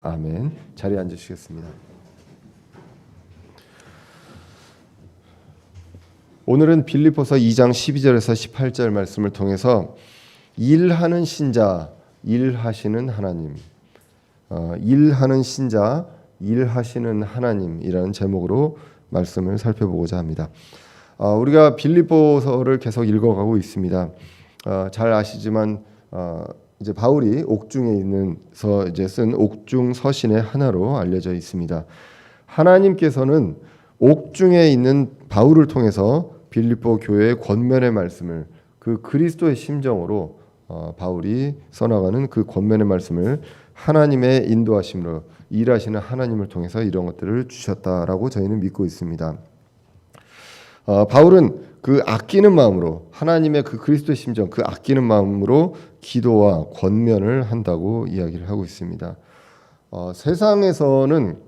아멘. 자리에 앉으시겠습니다. 오늘은 빌립보서 2장 12절에서 18절 말씀을 통해서 일하는 신자, 일하시는 하나님, 일하는 신자, 일하시는 하나님이라는 제목으로 말씀을 살펴보고자 합니다. 우리가 빌립보서를 계속 읽어가고 있습니다. 잘 아시지만 이제 바울이 옥중에 있는서 이제 쓴 옥중 서신의 하나로 알려져 있습니다. 하나님께서는 옥중에 있는 바울을 통해서 빌립보 교회의 권면의 말씀을 그 그리스도의 심정으로 바울이 써나가는 그 권면의 말씀을 하나님의 인도하심으로 일하시는 하나님을 통해서 이런 것들을 주셨다라고 저희는 믿고 있습니다. 바울은 그 아끼는 마음으로 하나님의 그 그리스도의 심정, 그 아끼는 마음으로 기도와 권면을 한다고 이야기를 하고 있습니다. 세상에서는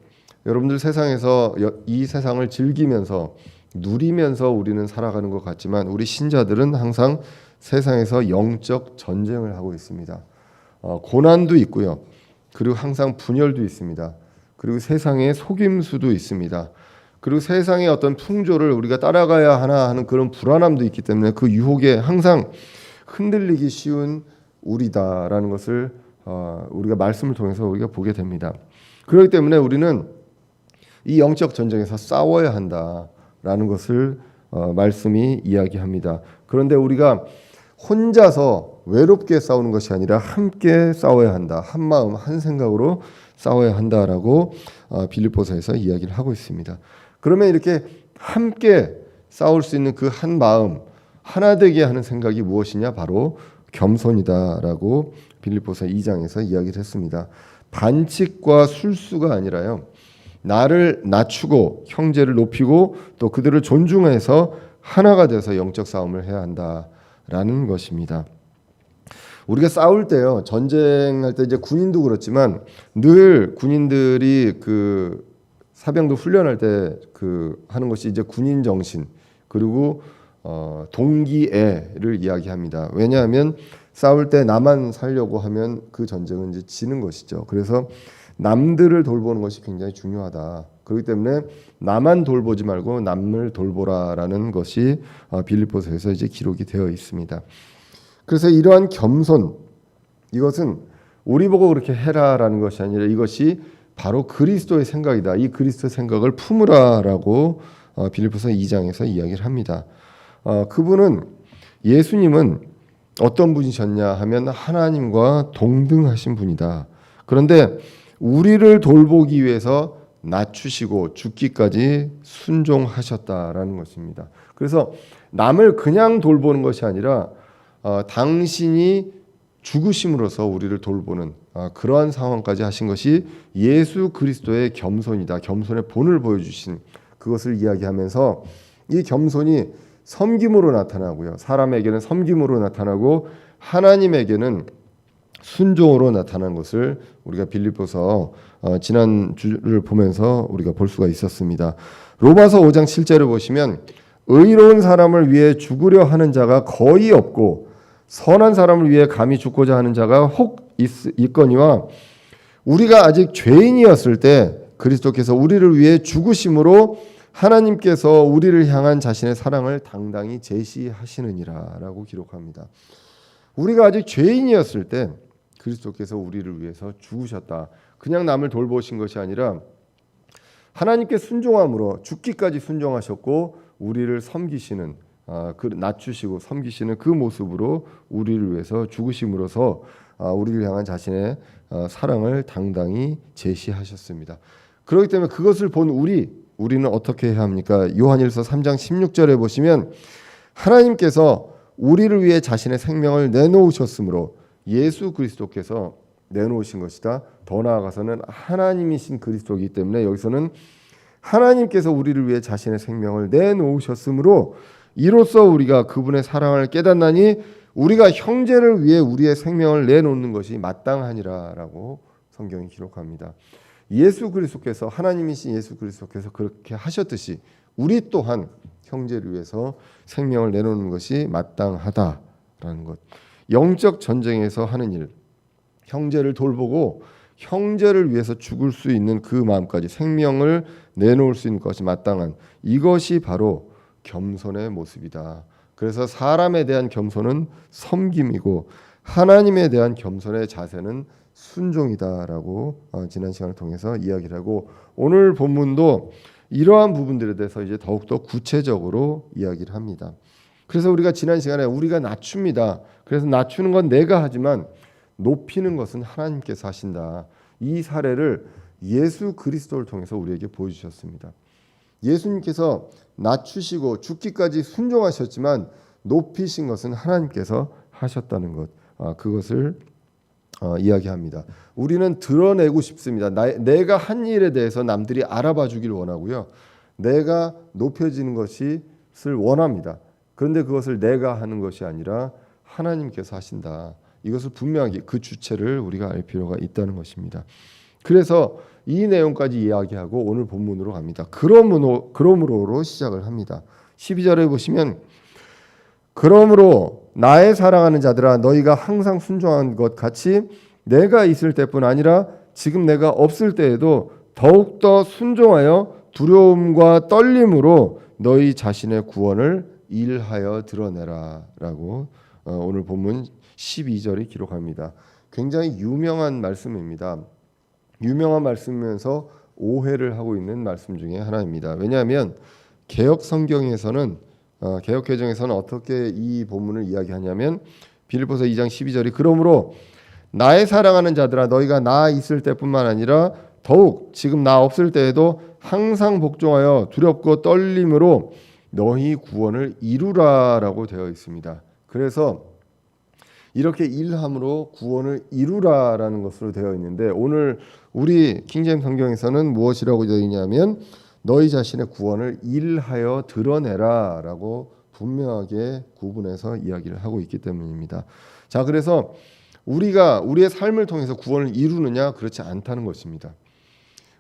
여러분들 세상에서 이 세상을 즐기면서 누리면서 우리는 살아가는 것 같지만 우리 신자들은 항상 세상에서 영적 전쟁을 하고 있습니다. 고난도 있고요. 그리고 항상 분열도 있습니다. 그리고 세상에 속임수도 있습니다. 그리고 세상의 어떤 풍조를 우리가 따라가야 하나 하는 그런 불안함도 있기 때문에 그 유혹에 항상 흔들리기 쉬운 우리다라는 것을 우리가 말씀을 통해서 우리가 보게 됩니다. 그렇기 때문에 우리는 이 영적 전쟁에서 싸워야 한다라는 것을 말씀이 이야기합니다. 그런데 우리가 혼자서 외롭게 싸우는 것이 아니라 함께 싸워야 한다. 한 마음 한 생각으로 싸워야 한다라고 빌립보서에서 이야기를 하고 있습니다. 그러면 이렇게 함께 싸울 수 있는 그 한 마음 하나 되게 하는 생각이 무엇이냐? 바로 겸손이다라고 빌립보서 2장에서 이야기를 했습니다. 반칙과 술수가 아니라요. 나를 낮추고 형제를 높이고 또 그들을 존중해서 하나가 돼서 영적 싸움을 해야 한다라는 것입니다. 우리가 싸울 때요. 전쟁할 때 이제 군인도 그렇지만 늘 군인들이 그 사병도 훈련할 때 그 하는 것이 이제 군인 정신 그리고 동기애를 이야기합니다. 왜냐하면 싸울 때 나만 살려고 하면 그 전쟁은 이제 지는 것이죠. 그래서 남들을 돌보는 것이 굉장히 중요하다. 그렇기 때문에 나만 돌보지 말고 남을 돌보라라는 것이 빌립보서에서 이제 기록이 되어 있습니다. 그래서 이러한 겸손 이것은 우리 보고 그렇게 해라라는 것이 아니라 이것이 바로 그리스도의 생각이다. 이 그리스도의 생각을 품으라라고 빌립보서 2장에서 이야기를 합니다. 그분은 예수님은 어떤 분이셨냐 하면 하나님과 동등하신 분이다. 그런데 우리를 돌보기 위해서 낮추시고 죽기까지 순종하셨다라는 것입니다. 그래서 남을 그냥 돌보는 것이 아니라 당신이 죽으심으로써 우리를 돌보는 그러한 상황까지 하신 것이 예수 그리스도의 겸손이다. 겸손의 본을 보여주신 그것을 이야기하면서 이 겸손이 섬김으로 나타나고요. 사람에게는 섬김으로 나타나고 하나님에게는 순종으로 나타난 것을 우리가 빌립보서 지난 주를 보면서 우리가 볼 수가 있었습니다. 로마서 5장 7절을 보시면 의로운 사람을 위해 죽으려 하는 자가 거의 없고 선한 사람을 위해 감히 죽고자 하는 자가 혹 있거니와 우리가 아직 죄인이었을 때 그리스도께서 우리를 위해 죽으심으로 하나님께서 우리를 향한 자신의 사랑을 당당히 제시하시느니라 라고 기록합니다. 우리가 아직 죄인이었을 때 그리스도께서 우리를 위해서 죽으셨다. 그냥 남을 돌보신 것이 아니라 하나님께 순종함으로 죽기까지 순종하셨고 우리를 섬기시는 그 낮추시고 섬기시는 그 모습으로 우리를 위해서 죽으심으로써 우리를 향한 자신의 사랑을 당당히 제시하셨습니다. 그렇기 때문에 그것을 본 우리는 어떻게 해야 합니까? 요한일서 3장 16절에 보시면 하나님께서 우리를 위해 자신의 생명을 내놓으셨으므로 예수 그리스도께서 내놓으신 것이다. 더 나아가서는 하나님이신 그리스도이기 때문에 여기서는 하나님께서 우리를 위해 자신의 생명을 내놓으셨으므로 이로써 우리가 그분의 사랑을 깨닫나니 우리가 형제를 위해 우리의 생명을 내놓는 것이 마땅하니라라고 성경이 기록합니다. 예수 그리스도께서 하나님이신 예수 그리스도께서 그렇게 하셨듯이 우리 또한 형제를 위해서 생명을 내놓는 것이 마땅하다라는 것. 영적 전쟁에서 하는 일, 형제를 돌보고 형제를 위해서 죽을 수 있는 그 마음까지 생명을 내놓을 수 있는 것이 마땅한 이것이 바로 겸손의 모습이다. 그래서 사람에 대한 겸손은 섬김이고 하나님에 대한 겸손의 자세는 순종이다라고 지난 시간을 통해서 이야기를 하고 오늘 본문도 이러한 부분들에 대해서 이제 더욱더 구체적으로 이야기를 합니다. 그래서 우리가 지난 시간에 우리가 낮춥니다. 그래서 낮추는 건 내가 하지만 높이는 것은 하나님께서 하신다. 이 사례를 예수 그리스도를 통해서 우리에게 보여주셨습니다. 예수님께서 낮추시고 죽기까지 순종하셨지만 높이신 것은 하나님께서 하셨다는 것, 그것을 이야기합니다. 우리는 드러내고 싶습니다. 내가 한 일에 대해서 남들이 알아봐 주길 원하고요. 내가 높여지는 것을 원합니다. 그런데 그것을 내가 하는 것이 아니라 하나님께서 하신다. 이것을 분명하게 그 주체를 우리가 알 필요가 있다는 것입니다. 그래서 이 내용까지 이야기하고 오늘 본문으로 갑니다. 그러므로로 시작을 합니다. 12절에 보시면 그러므로 나의 사랑하는 자들아 너희가 항상 순종한 것 같이 내가 있을 때뿐 아니라 지금 내가 없을 때에도 더욱더 순종하여 두려움과 떨림으로 너희 자신의 구원을 일하여 드러내라 라고 오늘 본문 12절이 기록합니다. 굉장히 유명한 말씀입니다. 유명한 말씀이면서 오해를 하고 있는 말씀 중에 하나입니다. 왜냐하면 개역 성경에서는 개역 개정에서는 어떻게 이 본문을 이야기하냐면 빌립보서 2장 12절이 그러므로 나의 사랑하는 자들아 너희가 나 있을 때뿐만 아니라 더욱 지금 나 없을 때에도 항상 복종하여 두렵고 떨림으로 너희 구원을 이루라라고 되어 있습니다. 그래서 이렇게 일함으로 구원을 이루라라는 것으로 되어 있는데 오늘 우리 킹제임스 성경에서는 무엇이라고 되어 있냐면 너희 자신의 구원을 일하여 드러내라라고 분명하게 구분해서 이야기를 하고 있기 때문입니다. 자, 그래서 우리가 우리의 삶을 통해서 구원을 이루느냐 그렇지 않다는 것입니다.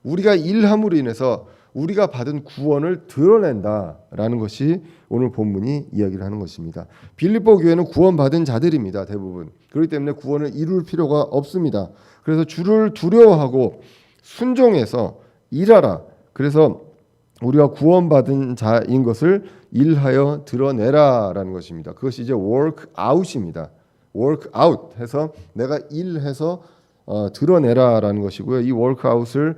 우리가 일함으로 인해서 우리가 받은 구원을 드러낸다라는 것이 오늘 본문이 이야기를 하는 것입니다. 빌립보 교회는 구원받은 자들입니다. 대부분. 그렇기 때문에 구원을 이룰 필요가 없습니다. 그래서 주를 두려워하고 순종해서 일하라. 그래서 우리가 구원받은 자인 것을 일하여 드러내라라는 것입니다. 그것이 이제 work out입니다. work out 해서 내가 일해서 드러내라라는 것이고요. 이 work out을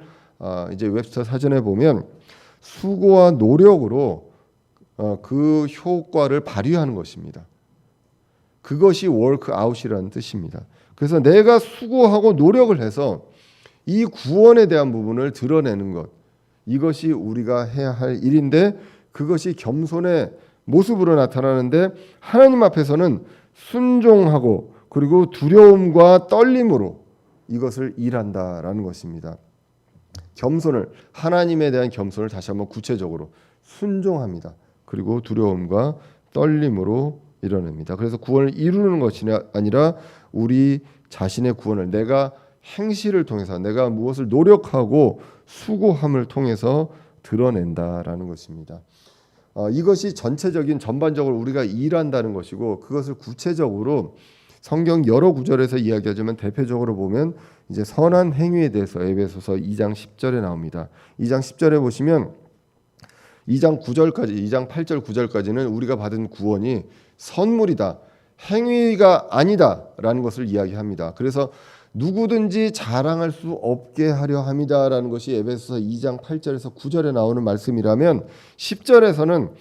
이제 웹스터 사전에 보면 수고와 노력으로 그 효과를 발휘하는 것입니다. 그것이 work out이라는 뜻입니다. 그래서 내가 수고하고 노력을 해서 이 구원에 대한 부분을 드러내는 것, 이것이 우리가 해야 할 일인데 그것이 겸손의 모습으로 나타나는데 하나님 앞에서는 순종하고 그리고 두려움과 떨림으로 이것을 일한다라는 것입니다. 겸손을 하나님에 대한 겸손을 다시 한번 구체적으로 순종합니다. 그리고 두려움과 떨림으로 이뤄냅니다. 그래서 구원을 이루는 것이 아니라 우리 자신의 구원을 내가 행실을 통해서 내가 무엇을 노력하고 수고함을 통해서 드러낸다라는 것입니다. 이것이 전반적으로 우리가 일한다는 것이고 그것을 구체적으로 성경 여러 구절에서 이야기하지만 대표적으로 보면 이제 선한 행위에 대해서 에베소서 2장 10절에 나옵니다. 2장 10절에 보시면 2장 8절 9절까지는 우리가 받은 구원이 선물이다. 행위가 아니다라는 것을 이야기합니다. 그래서 누구든지 자랑할 수 없게 하려 함이다라는 것이 에베소서 2장 8절에서 9절에 나오는 말씀이라면 10절에서는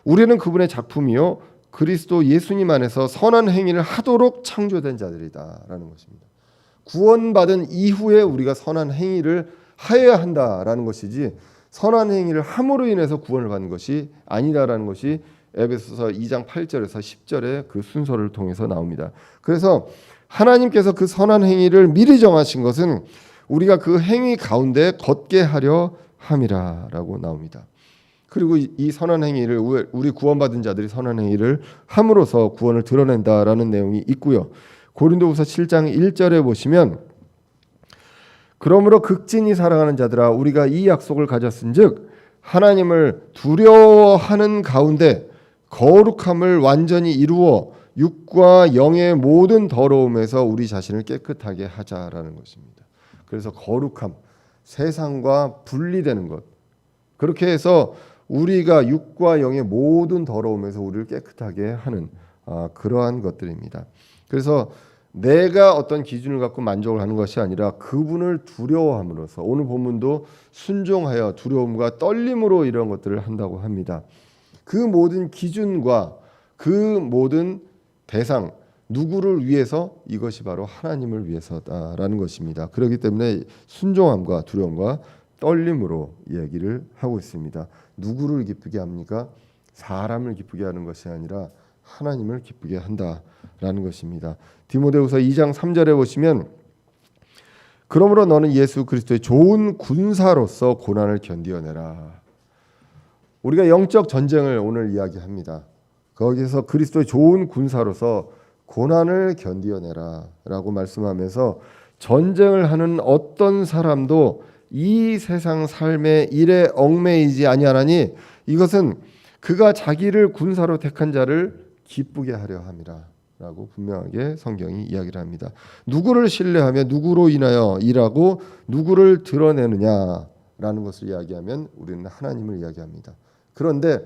우리는 그분의 작품이요 그리스도 예수님 안에서 선한 행위를 하도록 창조된 자들이다라는 것입니다. 구원받은 이후에 우리가 선한 행위를 하여야 한다라는 것이지 선한 행위를 함으로 인해서 구원을 받는 것이 아니다라는 것이 에베소서 2장 8절에서 10절의 그 순서를 통해서 나옵니다. 그래서 하나님께서 그 선한 행위를 미리 정하신 것은 우리가 그 행위 가운데 걷게 하려 함이라라고 나옵니다. 그리고 이 선한 행위를 우리 구원받은 자들이 선한 행위를 함으로써 구원을 드러낸다라는 내용이 있고요. 고린도후서 7장 1절에 보시면 그러므로 극진히 사랑하는 자들아 우리가 이 약속을 가졌은즉 하나님을 두려워하는 가운데 거룩함을 완전히 이루어 육과 영의 모든 더러움에서 우리 자신을 깨끗하게 하자라는 것입니다. 그래서 거룩함, 세상과 분리되는 것. 그렇게 해서 우리가 육과 영의 모든 더러움에서 우리를 깨끗하게 하는 그러한 것들입니다. 그래서 내가 어떤 기준을 갖고 만족을 하는 것이 아니라 그분을 두려워함으로써, 오늘 본문도 순종하여 두려움과 떨림으로 이런 것들을 한다고 합니다. 그 모든 기준과 그 모든 대상, 누구를 위해서? 이것이 바로 하나님을 위해서다라는 것입니다. 그렇기 때문에 순종함과 두려움과 떨림으로 이야기를 하고 있습니다. 누구를 기쁘게 합니까? 사람을 기쁘게 하는 것이 아니라 하나님을 기쁘게 한다라는 것입니다. 디모데후서 2장 3절에 보시면, 그러므로 너는 예수 그리스도의 좋은 군사로서 고난을 견디어내라. 우리가 영적 전쟁을 오늘 이야기합니다. 거기서 그리스도의 좋은 군사로서 고난을 견디어내라 라고 말씀하면서, 전쟁을 하는 어떤 사람도 이 세상 삶의 일에 얽매이지 아니하나니 이것은 그가 자기를 군사로 택한 자를 기쁘게 하려 함이라 라고 분명하게 성경이 이야기를 합니다. 누구를 신뢰하며 누구로 인하여 일하고 누구를 드러내느냐라는 것을 이야기하면 우리는 하나님을 이야기합니다. 그런데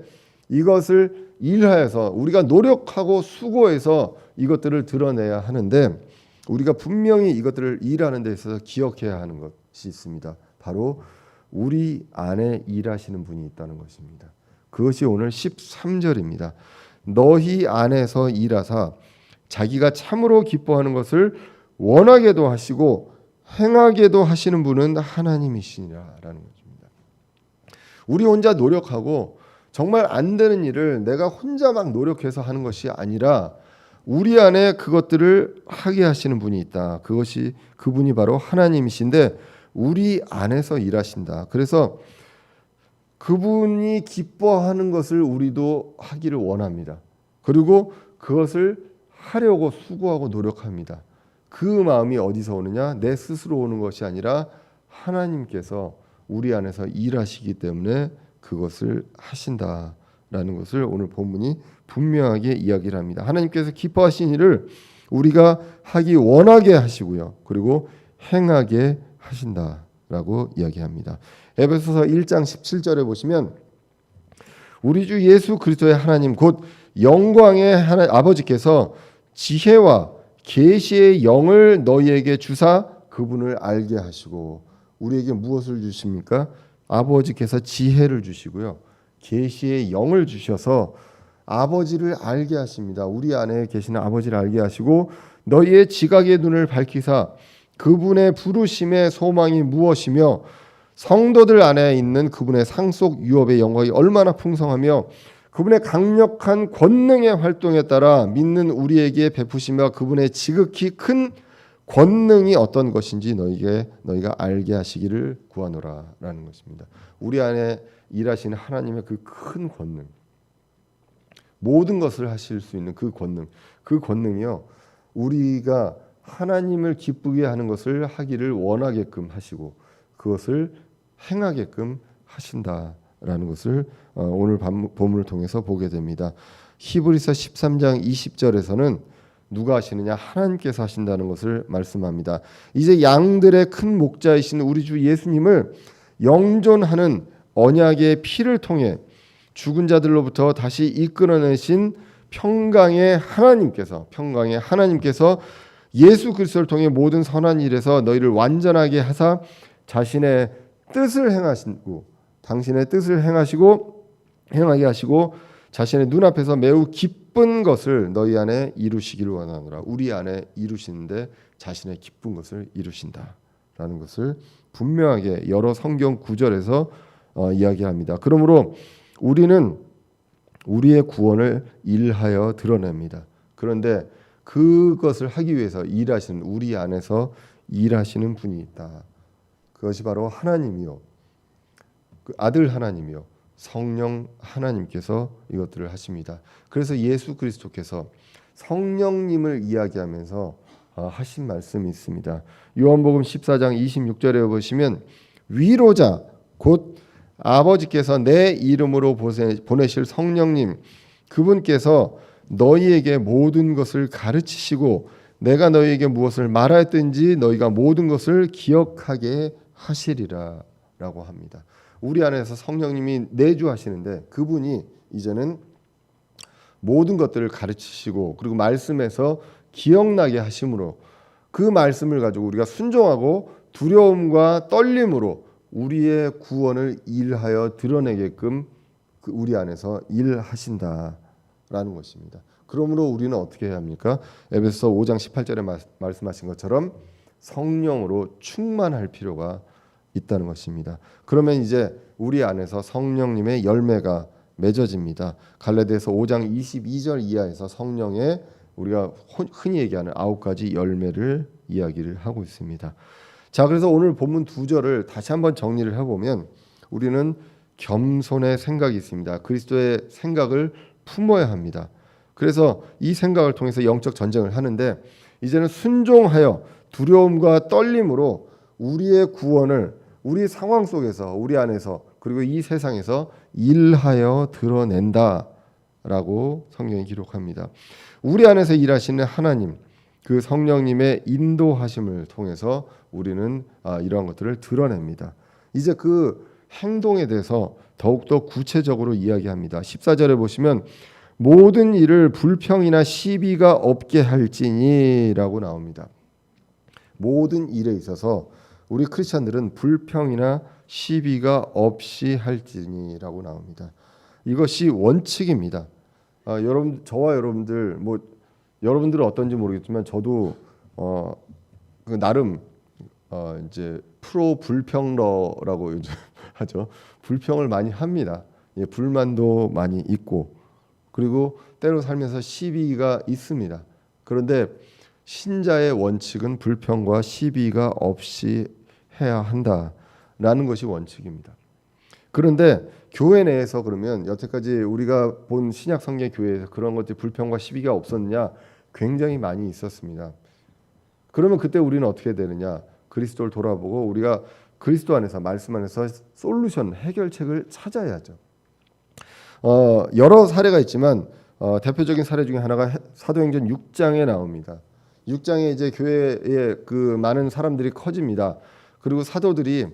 이것을 일하여서 우리가 노력하고 수고해서 이것들을 드러내야 하는데, 우리가 분명히 이것들을 일하는 데 있어서 기억해야 하는 것이 있습니다. 바로 우리 안에 일하시는 분이 있다는 것입니다. 그것이 오늘 13절입니다. 너희 안에서 일하사 자기가 참으로 기뻐하는 것을 원하게도 하시고 행하게도 하시는 분은 하나님이시니라라는 것입니다. 우리 혼자 노력하고 정말 안 되는 일을 내가 혼자 막 노력해서 하는 것이 아니라 우리 안에 그것들을 하게 하시는 분이 있다. 그분이 바로 하나님이신데 우리 안에서 일하신다. 그래서 그분이 기뻐하는 것을 우리도 하기를 원합니다. 그리고 그것을 하려고 수고하고 노력합니다. 그 마음이 어디서 오느냐? 내 스스로 오는 것이 아니라 하나님께서 우리 안에서 일하시기 때문에 그것을 하신다라는 것을 오늘 본문이 분명하게 이야기를 합니다. 하나님께서 기뻐하신 일을 우리가 하기 원하게 하시고요. 그리고 행하게 하신다라고 이야기합니다. 에베소서 1장 17절에 보시면, 우리 주 예수 그리스도의 하나님 곧 영광의 아버지께서 지혜와 계시의 영을 너희에게 주사 그분을 알게 하시고, 우리에게 무엇을 주십니까? 아버지께서 지혜를 주시고요, 계시의 영을 주셔서 아버지를 알게 하십니다. 우리 안에 계시는 아버지를 알게 하시고, 너희의 지각의 눈을 밝히사 그분의 부르심의 소망이 무엇이며 성도들 안에 있는 그분의 상속 유업의 영광이 얼마나 풍성하며 그분의 강력한 권능의 활동에 따라 믿는 우리에게 베푸시며 그분의 지극히 큰 권능이 어떤 것인지 너희가 알게 하시기를 구하노라라는 것입니다. 우리 안에 일하시는 하나님의 그 큰 권능, 모든 것을 하실 수 있는 그 권능이요, 우리가 하나님을 기쁘게 하는 것을 하기를 원하게끔 하시고 그것을 행하게끔 하신다라는 것을 오늘 본문을 통해서 보게 됩니다. 히브리서 13장 20절에서는 누가 하시느냐? 하나님께서 하신다는 것을 말씀합니다. 이제 양들의 큰 목자이신 우리 주 예수님을 영존하는 언약의 피를 통해 죽은 자들로부터 다시 이끌어내신 평강의 하나님께서 예수 그리스도를 통해 모든 선한 일에서 너희를 완전하게 하사 자신의 뜻을 행하시고, 당신의 뜻을 행하게 하시고 자신의 눈앞에서 매우 기쁜 것을 너희 안에 이루시기를 원하노라. 우리 안에 이루시는데 자신의 기쁜 것을 이루신다라는 것을 분명하게 여러 성경 구절에서 이야기합니다. 그러므로 우리는 우리의 구원을 일하여 드러냅니다. 그런데 그것을 하기 위해서 일하시는, 우리 안에서 일하시는 분이 있다. 그것이 바로 하나님이요, 그 아들 하나님이요, 성령 하나님께서 이것들을 하십니다. 그래서 예수 그리스도께서 성령님을 이야기하면서 하신 말씀이 있습니다. 요한복음 14장 26절에 보시면, 위로자 곧 아버지께서 내 이름으로 보내실 성령님, 그분께서 너희에게 모든 것을 가르치시고 내가 너희에게 무엇을 말하였든지 너희가 모든 것을 기억하게 하시리라 라고 합니다. 우리 안에서 성령님이 내주하시는데 그분이 이제는 모든 것들을 가르치시고 그리고 말씀에서 기억나게 하심으로 그 말씀을 가지고 우리가 순종하고 두려움과 떨림으로 우리의 구원을 일하여 드러내게끔 우리 안에서 일하신다라는 것입니다. 그러므로 우리는 어떻게 해야 합니까? 에베소서 5장 18절에 말씀하신 것처럼 성령으로 충만할 필요가 있다는 것입니다. 그러면 이제 우리 안에서 성령님의 열매가 맺어집니다. 갈라디아서 5장 22절 이하에서 성령의 우리가 흔히 얘기하는 9가지 열매를 이야기를 하고 있습니다. 자, 그래서 오늘 본문 2절을 다시 한번 정리를 해보면 우리는 겸손의 생각이 있습니다. 그리스도의 생각을 품어야 합니다. 그래서 이 생각을 통해서 영적 전쟁을 하는데 이제는 순종하여 두려움과 떨림으로 우리의 구원을 우리 상황 속에서 우리 안에서 그리고 이 세상에서 일하여 드러낸다라고 성경이 기록합니다. 우리 안에서 일하시는 하나님 그 성령님의 인도하심을 통해서 우리는 이러한 것들을 드러냅니다. 이제 그 행동에 대해서 더욱더 구체적으로 이야기합니다. 14절에 보시면 모든 일을 불평이나 시비가 없게 할지니라고 나옵니다. 모든 일에 있어서 우리 크리스천들은 불평이나 시비가 없이 할지니라고 나옵니다. 이것이 원칙입니다. 여러분, 저와 여러분들 여러분들은 어떤지 모르겠지만 저도 나름 이제 프로 불평러라고 요즘 하죠. 불평을 많이 합니다. 예, 불만도 많이 있고 그리고 때로 살면서 시비가 있습니다. 그런데 신자의 원칙은 불평과 시비가 없이 해야 한다라는 것이 원칙입니다. 그런데 교회 내에서 그러면 여태까지 우리가 본 신약 성경 교회에서 그런 것들이 불평과 시비가 없었느냐? 굉장히 많이 있었습니다. 그러면 그때 우리는 어떻게 되느냐? 그리스도를 돌아보고 우리가 그리스도 안에서 말씀 안에서 솔루션 해결책을 찾아야죠. 여러 사례가 있지만 대표적인 사례 중에 하나가 사도행전 6장에 나옵니다. 6장에 이제 교회에 그 많은 사람들이 커집니다. 그리고 사도들이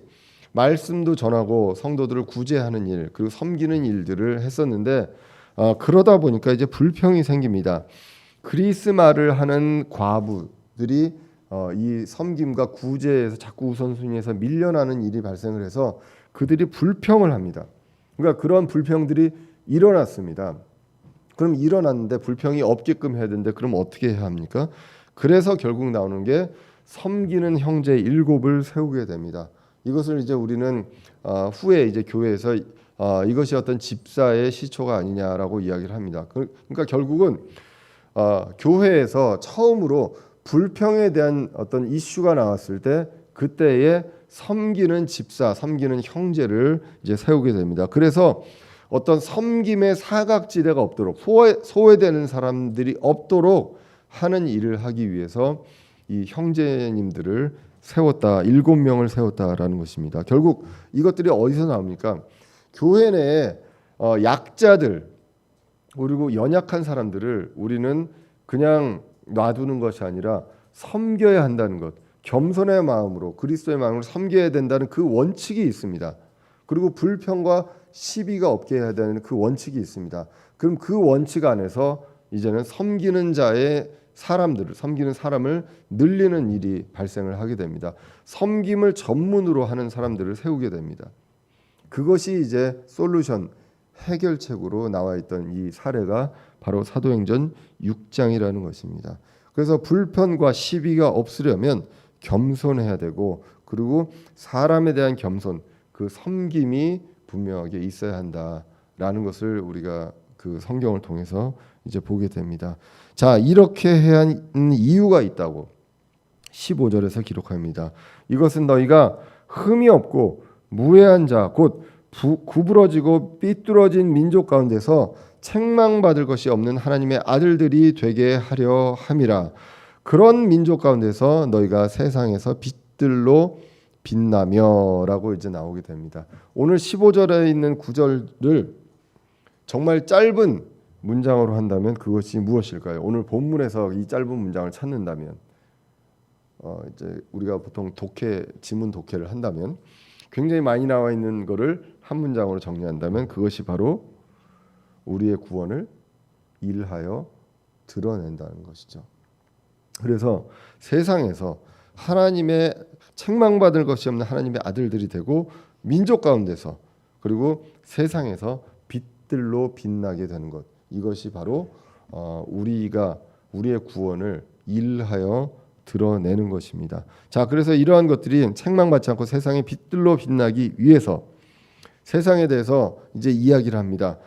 말씀도 전하고 성도들을 구제하는 일 그리고 섬기는 일들을 했었는데 그러다 보니까 이제 불평이 생깁니다. 그리스마를 하는 과부들이 이 섬김과 구제에서 자꾸 우선순위에서 밀려나는 일이 발생을 해서 그들이 불평을 합니다. 그러니까 그런 불평들이 일어났습니다. 그럼 일어났는데 불평이 없게끔 해야 되는데 그럼 어떻게 해야 합니까? 그래서 결국 나오는 게 섬기는 형제 7을 세우게 됩니다. 이것을 이제 우리는 후에 이제 교회에서 이것이 어떤 집사의 시초가 아니냐라고 이야기를 합니다. 그러니까 결국은 교회에서 처음으로 불평에 대한 어떤 이슈가 나왔을 때 그때에 섬기는 집사, 섬기는 형제를 이제 세우게 됩니다. 그래서 어떤 섬김의 사각지대가 없도록 소외되는 사람들이 없도록 하는 일을 하기 위해서 이 형제님들을 세웠다. 7명을 세웠다라는 것입니다. 결국 이것들이 어디서 나옵니까? 교회 내에 약자들 그리고 연약한 사람들을 우리는 그냥 놔두는 것이 아니라 섬겨야 한다는 것, 겸손의 마음으로 그리스도의 마음으로 섬겨야 된다는 그 원칙이 있습니다. 그리고 불평과 시비가 없게 해야 되는 그 원칙이 있습니다. 그럼 그 원칙 안에서 이제는 섬기는 자의 섬기는 사람을 늘리는 일이 발생을 하게 됩니다. 섬김을 전문으로 하는 사람들을 세우게 됩니다. 그것이 이제 솔루션 해결책으로 나와 있던 이 사례가 바로 사도행전 6장이라는 것입니다. 그래서 불편과 시비가 없으려면 겸손해야 되고 그리고 사람에 대한 겸손, 그 섬김이 분명하게 있어야 한다라는 것을 우리가 그 성경을 통해서 이제 보게 됩니다. 자, 이렇게 해야 하는 이유가 있다고 15절에서 기록합니다. 이것은 너희가 흠이 없고 무해한 자, 곧 구부러지고 삐뚤어진 민족 가운데서 책망받을 것이 없는 하나님의 아들들이 되게 하려 함이라. 그런 민족 가운데서 너희가 세상에서 빛들로 빛나며라고 이제 나오게 됩니다. 오늘 15절에 있는 구절을 정말 짧은 문장으로 한다면 그것이 무엇일까요? 오늘 본문에서 이 짧은 문장을 찾는다면 이제 우리가 보통 지문 독해를 한다면 굉장히 많이 나와 있는 거를 한 문장으로 정리한다면 그것이 바로 우리의 구원을 일하여 드러낸다는 것이죠. 그래서 세상에서 하나님의 책망받을 것이 없는 하나님의 아들들이 되고 민족 가운데서 그리고 세상에서 빛들로 빛나게 되는 것, 이것이 바로 우리의 구원을 일하여 드러내는 것입니다. 자, 그래서 이러한 것들이 책망받지 않고 세상의 빛들로 빛나기 위해서 세상에 대해서 이제 이야기를 합니다.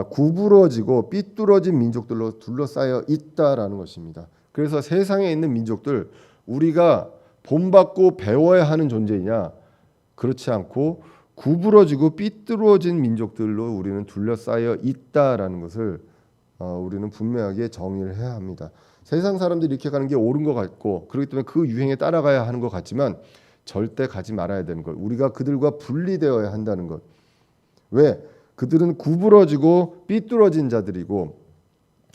구부러지고 삐뚤어진 민족들로 둘러싸여 있다라는 것입니다. 그래서 세상에 있는 민족들, 우리가 본받고 배워야 하는 존재이냐? 그렇지 않고 구부러지고 삐뚤어진 민족들로 우리는 둘러싸여 있다라는 것을 우리는 분명하게 정의를 해야 합니다. 세상 사람들이 이렇게 가는 게 옳은 것 같고 그렇기 때문에 그 유행에 따라가야 하는 것 같지만 절대 가지 말아야 되는 것, 우리가 그들과 분리되어야 한다는 것. 왜? 그들은 구부러지고 삐뚤어진 자들이고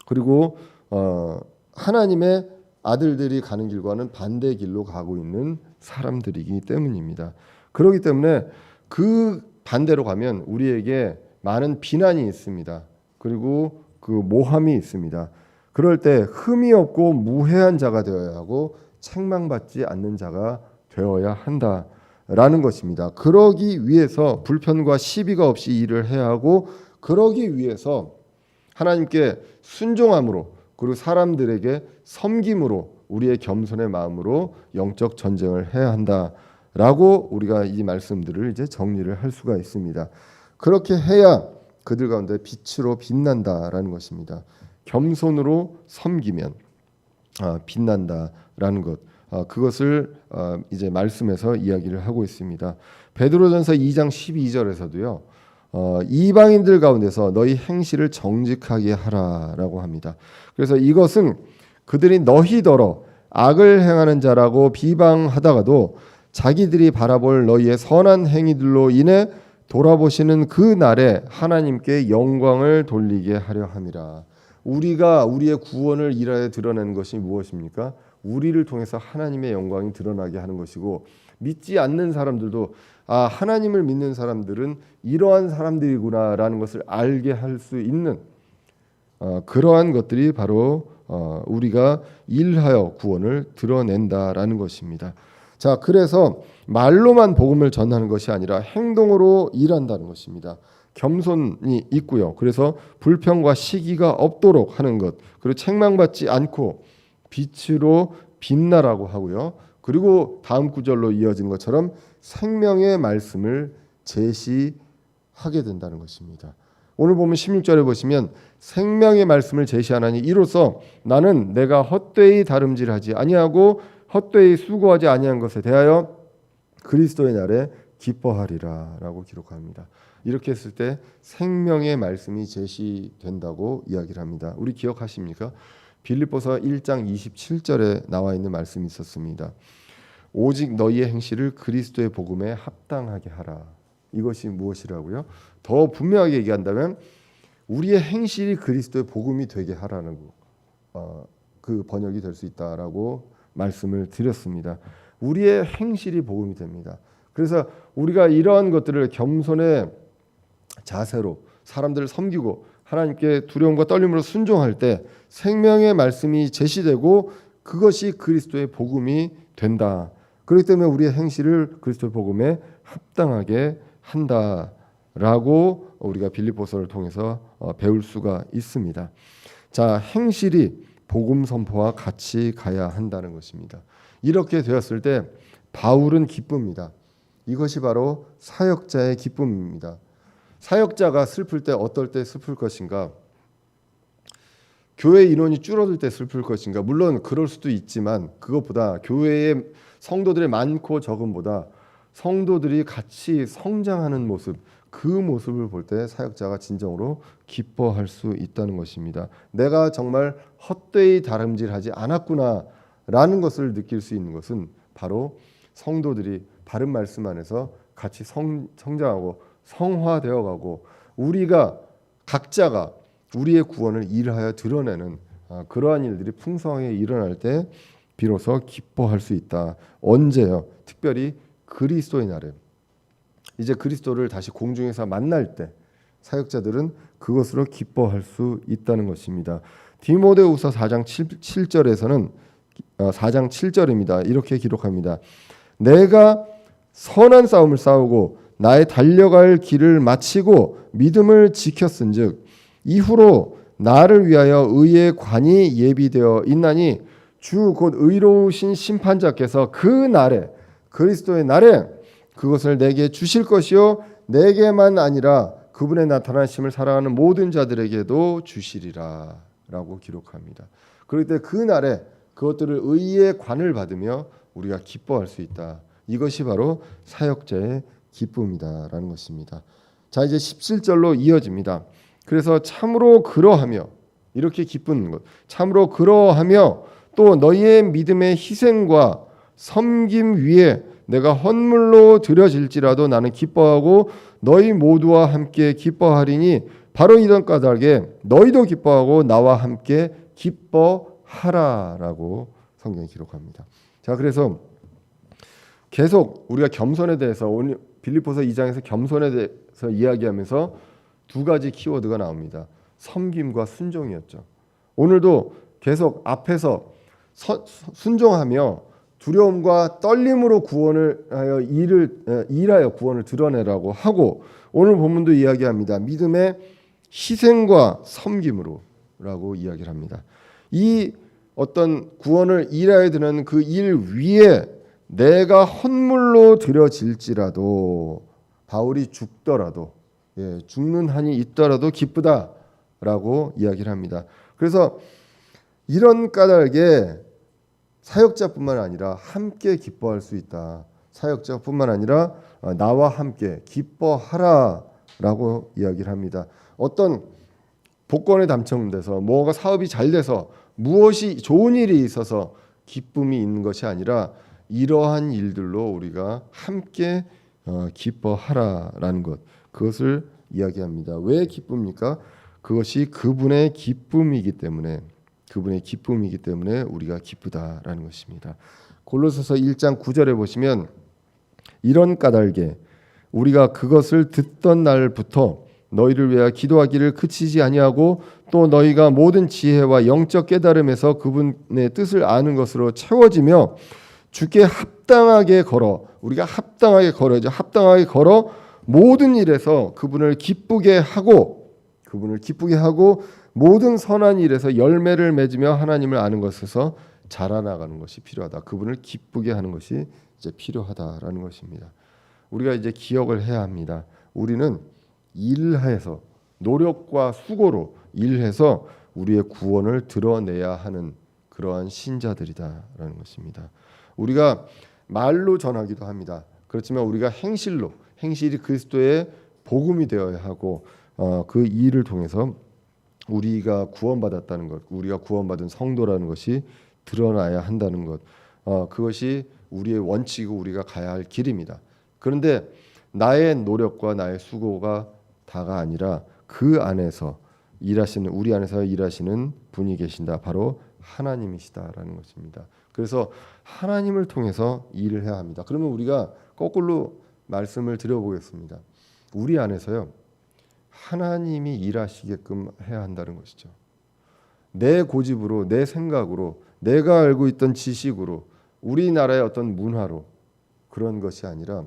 그리고 하나님의 아들들이 가는 길과는 반대 길로 가고 있는 사람들이기 때문입니다. 그렇기 때문에 그 반대로 가면 우리에게 많은 비난이 있습니다. 그리고 그 모함이 있습니다. 그럴 때 흠이 없고 무해한 자가 되어야 하고 책망받지 않는 자가 되어야 한다라는 것입니다. 그러기 위해서 불편과 시비가 없이 일을 해야 하고 그러기 위해서 하나님께 순종함으로 그리고 사람들에게 섬김으로 우리의 겸손의 마음으로 영적 전쟁을 해야 한다라고 우리가 이 말씀들을 이제 정리를 할 수가 있습니다. 그렇게 해야 그들 가운데 빛으로 빛난다라는 것입니다. 겸손으로 섬기면 빛난다라는 것, 그것을 이제 말씀에서 이야기를 하고 있습니다. 베드로전서 2장 12절에서도요. 이방인들 가운데서 너희 행실을 정직하게 하라라고 합니다. 그래서 이것은 그들이 너희더러 악을 행하는 자라고 비방하다가도 자기들이 바라볼 너희의 선한 행위들로 인해 돌아보시는 그 날에 하나님께 영광을 돌리게 하려 함이라. 우리가 우리의 구원을 일하여 드러내는 것이 무엇입니까? 우리를 통해서 하나님의 영광이 드러나게 하는 것이고 믿지 않는 사람들도 하나님을 믿는 사람들은 이러한 사람들이구나라는 것을 알게 할 수 있는 그러한 것들이 바로 우리가 일하여 구원을 드러낸다라는 것입니다. 자, 그래서 말로만 복음을 전하는 것이 아니라 행동으로 일한다는 것입니다. 겸손이 있고요. 그래서 불평과 시기가 없도록 하는 것, 그리고 책망받지 않고 빛으로 빛나라고 하고요. 그리고 다음 구절로 이어진 것처럼 생명의 말씀을 제시하게 된다는 것입니다. 오늘 보면 16절에 보시면 생명의 말씀을 제시하나니 이로써 나는 내가 헛되이 다름질하지 아니하고 헛되이 수고하지 아니한 것에 대하여 그리스도의 날에 기뻐하리라 라고 기록합니다. 이렇게 했을 때 생명의 말씀이 제시된다고 이야기를 합니다. 우리 기억하십니까? 빌립보서 1장 27절에 나와 있는 말씀이 있었습니다. 오직 너희의 행실을 그리스도의 복음에 합당하게 하라. 이것이 무엇이라고요? 더 분명하게 얘기한다면 우리의 행실이 그리스도의 복음이 되게 하라는 그 번역이 될 수 있다라고 말씀을 드렸습니다. 우리의 행실이 복음이 됩니다. 그래서 우리가 이러한 것들을 겸손의 자세로 사람들을 섬기고 하나님께 두려움과 떨림으로 순종할 때 생명의 말씀이 제시되고 그것이 그리스도의 복음이 된다. 그렇기 때문에 우리의 행실을 그리스도의 복음에 합당하게 한다라고 우리가 빌립보서를 통해서 배울 수가 있습니다. 자, 행실이 복음 선포와 같이 가야 한다는 것입니다. 이렇게 되었을 때 바울은 기쁩니다. 이것이 바로 사역자의 기쁨입니다. 사역자가 슬플 때 어떨 때 슬플 것인가? 교회 인원이 줄어들 때 슬플 것인가? 물론 그럴 수도 있지만 그것보다 교회에 성도들이 많고 적음보다 성도들이 같이 성장하는 모습, 그 모습을 볼 때 사역자가 진정으로 기뻐할 수 있다는 것입니다. 내가 정말 헛되이 다름질하지 않았구나라는 것을 느낄 수 있는 것은 바로 성도들이 바른 말씀 안에서 같이 성장하고 성화되어가고 우리가 각자가 우리의 구원을 일하여 드러내는 그러한 일들이 풍성하게 일어날 때 비로소 기뻐할 수 있다. 언제요? 특별히 그리스도의 날에. 이제 그리스도를 다시 공중에서 만날 때 사역자들은 그것으로 기뻐할 수 있다는 것입니다. 디모데후서 4장 7절에서는 4장 7절입니다. 이렇게 기록합니다. 내가 선한 싸움을 싸우고 나의 달려갈 길을 마치고 믿음을 지켰은즉 이후로 나를 위하여 의의 관이 예비되어 있나니 주 곧 의로우신 심판자께서 그 날에 그리스도의 날에 그것을 내게 주실 것이요 내게만 아니라 그분의 나타나심을 사랑하는 모든 자들에게도 주시리라 라고 기록합니다. 그럴 때 그 날에 그것들을 의의 관을 받으며 우리가 기뻐할 수 있다. 이것이 바로 사역자의 기쁨이다라는 것입니다. 자, 이제 17절로 이어집니다. 그래서 참으로 그러하며 이렇게 기쁜 것, 참으로 그러하며 또 너희의 믿음의 희생과 섬김 위에 내가 헌물로 드려질지라도 나는 기뻐하고 너희 모두와 함께 기뻐하리니 바로 이런 까닭에 너희도 기뻐하고 나와 함께 기뻐하라라고 성경이 기록합니다. 자, 그래서 계속 우리가 겸손에 대해서 오늘 빌립보서 2장에서 겸손에 대해서 이야기하면서 두 가지 키워드가 나옵니다. 섬김과 순종이었죠. 오늘도 계속 앞에서 순종하며 두려움과 떨림으로 구원을 하여 일하여 구원을 드러내라고 하고 오늘 본문도 이야기합니다. 믿음의 희생과 섬김으로라고 이야기를 합니다. 이 어떤 구원을 일하여 드는 그 일 위에 내가 헌물로 드려질지라도 바울이 죽더라도 죽는 한이 있더라도 기쁘다라고 이야기를 합니다. 그래서 이런 까닭에 사역자뿐만 아니라 함께 기뻐할 수 있다. 사역자뿐만 아니라 나와 함께 기뻐하라라고 이야기를 합니다. 어떤 복권에 당첨돼서 뭐가 사업이 잘 돼서 무엇이 좋은 일이 있어서 기쁨이 있는 것이 아니라 이러한 일들로 우리가 함께 기뻐하라라는 것, 그것을 이야기합니다. 왜 기쁩니까? 그것이 그분의 기쁨이기 때문에 우리가 기쁘다라는 것입니다. 골로새서 1장 9절에 보시면 이런 까닭에 우리가 그것을 듣던 날부터 너희를 위하여 기도하기를 그치지 아니하고 또 너희가 모든 지혜와 영적 깨달음에서 그분의 뜻을 아는 것으로 채워지며 주께 합당하게 걸어 우리가 합당하게 걸어 모든 일에서 그분을 기쁘게 하고 모든 선한 일에서 열매를 맺으며 하나님을 아는 것에서 자라나가는 것이 필요하다. 그분을 기쁘게 하는 것이 이제 필요하다라는 것입니다. 우리가 이제 기억을 해야 합니다. 우리는 일해서 노력과 수고로 일해서 우리의 구원을 드러내야 하는 그러한 신자들이다라는 것입니다. 우리가 말로 전하기도 합니다. 그렇지만 우리가 행실이 그리스도의 복음이 되어야 하고 그 일을 통해서 우리가 구원받았다는 것, 우리가 구원받은 성도라는 것이 드러나야 한다는 것, 그것이 우리의 원칙이고 우리가 가야 할 길입니다. 그런데 나의 노력과 나의 수고가 다가 아니라 그 안에서 우리 안에서 일하시는 분이 계신다. 바로 하나님이시다라는 것입니다. 그래서 하나님을 통해서 일을 해야 합니다. 그러면 우리가 거꾸로 말씀을 드려보겠습니다. 우리 안에서요, 하나님이 일하시게끔 해야 한다는 것이죠. 내 고집으로, 내 생각으로, 내가 알고 있던 지식으로, 우리나라의 어떤 문화로 그런 것이 아니라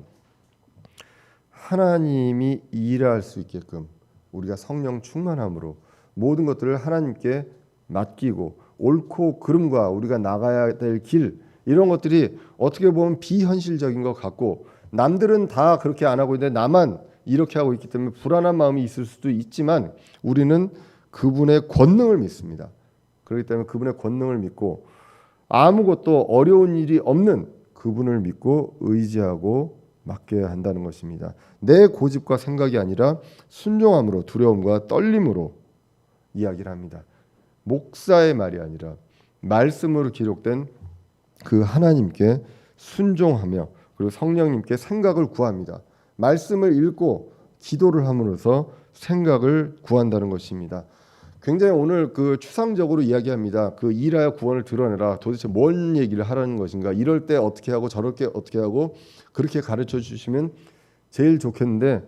하나님이 일할 수 있게끔 우리가 성령 충만함으로 모든 것들을 하나님께 맡기고 옳고 그름과 우리가 나가야 될 길, 이런 것들이 어떻게 보면 비현실적인 것 같고 남들은 다 그렇게 안 하고 있는데 나만 이렇게 하고 있기 때문에 불안한 마음이 있을 수도 있지만 우리는 그분의 권능을 믿습니다. 그렇기 때문에 그분의 권능을 믿고 아무것도 어려운 일이 없는 그분을 믿고 의지하고 맡겨야 한다는 것입니다. 내 고집과 생각이 아니라 순종함으로, 두려움과 떨림으로 이야기를 합니다. 목사의 말이 아니라 말씀으로 기록된 그 하나님께 순종하며 그리고 성령님께 생각을 구합니다. 말씀을 읽고 기도를 함으로써 생각을 구한다는 것입니다. 굉장히 오늘 그 추상적으로 이야기합니다. 그 일하여 구원을 드러내라. 도대체 뭔 얘기를 하라는 것인가? 이럴 때 어떻게 하고 저럴 때 어떻게 하고 그렇게 가르쳐 주시면 제일 좋겠는데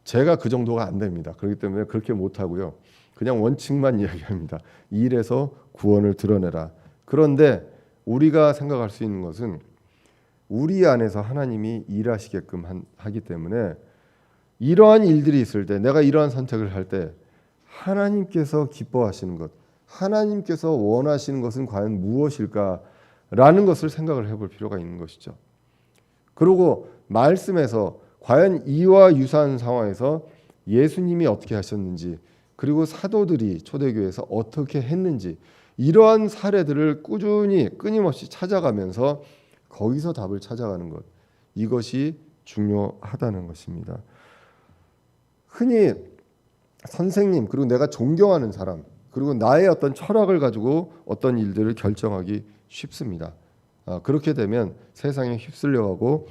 제가 그 정도가 안 됩니다. 그렇기 때문에 그렇게 못 하고요. 그냥 원칙만 이야기합니다. 일에서 구원을 드러내라. 그런데 우리가 생각할 수 있는 것은 우리 안에서 하나님이 일하시게끔 하기 때문에 이러한 일들이 있을 때 내가 이러한 선택을 할 때 하나님께서 기뻐하시는 것, 하나님께서 원하시는 것은 과연 무엇일까라는 것을 생각을 해볼 필요가 있는 것이죠. 그리고 말씀에서 과연 이와 유사한 상황에서 예수님이 어떻게 하셨는지, 그리고 사도들이 초대교회에서 어떻게 했는지, 이러한 사례들을 꾸준히 끊임없이 찾아가면서 거기서 답을 찾아가는 것, 이것이 중요하다는 것입니다. 흔히 선생님, 그리고 내가 존경하는 사람, 그리고 나의 어떤 철학을 가지고 어떤 일들을 결정하기 쉽습니다. 그렇게 되면 세상에 휩쓸려가고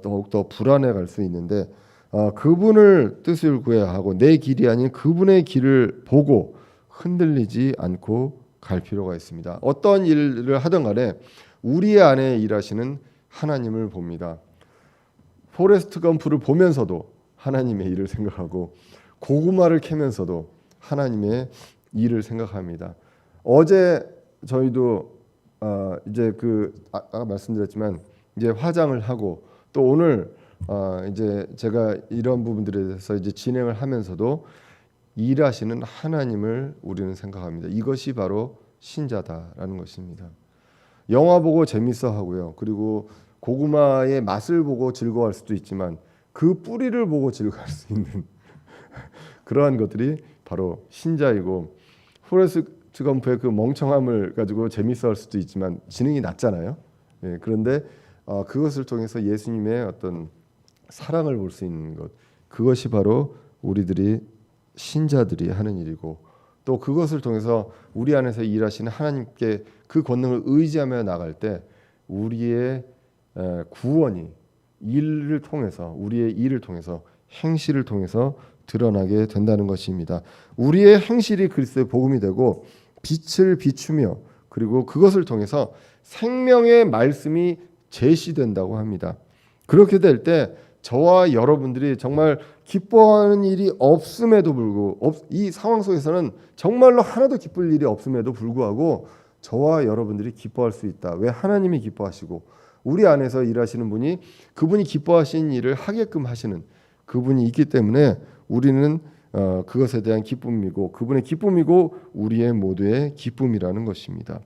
더욱더 불안해 갈 수 있는데 그분을 뜻을 구해야 하고 내 길이 아닌 그분의 길을 보고 흔들리지 않고 갈 필요가 있습니다. 어떤 일을 하든 간에 우리 안에 일하시는 하나님을 봅니다. 포레스트 검프를 보면서도 하나님의 일을 생각하고 고구마를 캐면서도 하나님의 일을 생각합니다. 어제 저희도 이제 아까 말씀드렸지만 이제 화장을 하고 또 오늘 이제 제가 이런 부분들에 대해서 이제 진행을 하면서도 일하시는 하나님을 우리는 생각합니다. 이것이 바로 신자다라는 것입니다. 영화 보고 재밌어 하고요. 그리고 고구마의 맛을 보고 즐거워할 수도 있지만 그 뿌리를 보고 즐거워할 수 있는 그러한 것들이 바로 신자이고 포레스트 검프의 그 멍청함을 가지고 재밌어할 수도 있지만 지능이 낮잖아요. 예, 그런데 그것을 통해서 예수님의 어떤 사랑을 볼 수 있는 것, 그것이 바로 우리들이 신자들이 하는 일이고 또 그것을 통해서 우리 안에서 일하시는 하나님께 그 권능을 의지하며 나갈 때 우리의 구원이 일을 통해서 우리의 일을 통해서 행실을 통해서 드러나게 된다는 것입니다. 우리의 행실이 그리스도의 복음이 되고 빛을 비추며 그리고 그것을 통해서 생명의 말씀이 제시된다고 합니다. 그렇게 될 때 저와 여러분들이 정말 기뻐하는 일이 없음에도 불구하고 이 상황 속에서는 정말로 하나도 기쁠 일이 없음에도 불구하고 저와 여러분들이 기뻐할 수 있다. 왜? 하나님이 기뻐하시고 우리 안에서 일하시는 분이 그분이 기뻐하신 일을 하게끔 하시는 그분이 있기 때문에 우리는 그것에 대한 기쁨이고 그분의 기쁨이고 우리의 모두의 기쁨이라는 것입니다.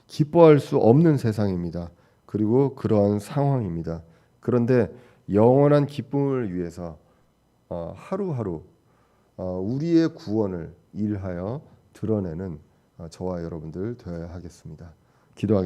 기뻐할 수 없는 세상입니다. 그리고 그러한 상황입니다. 그런데 영원한 기쁨을 위해서 하루하루 우리의 구원을 일하여 드러내는 저와 여러분들 되어야 하겠습니다. 기도하겠습니다.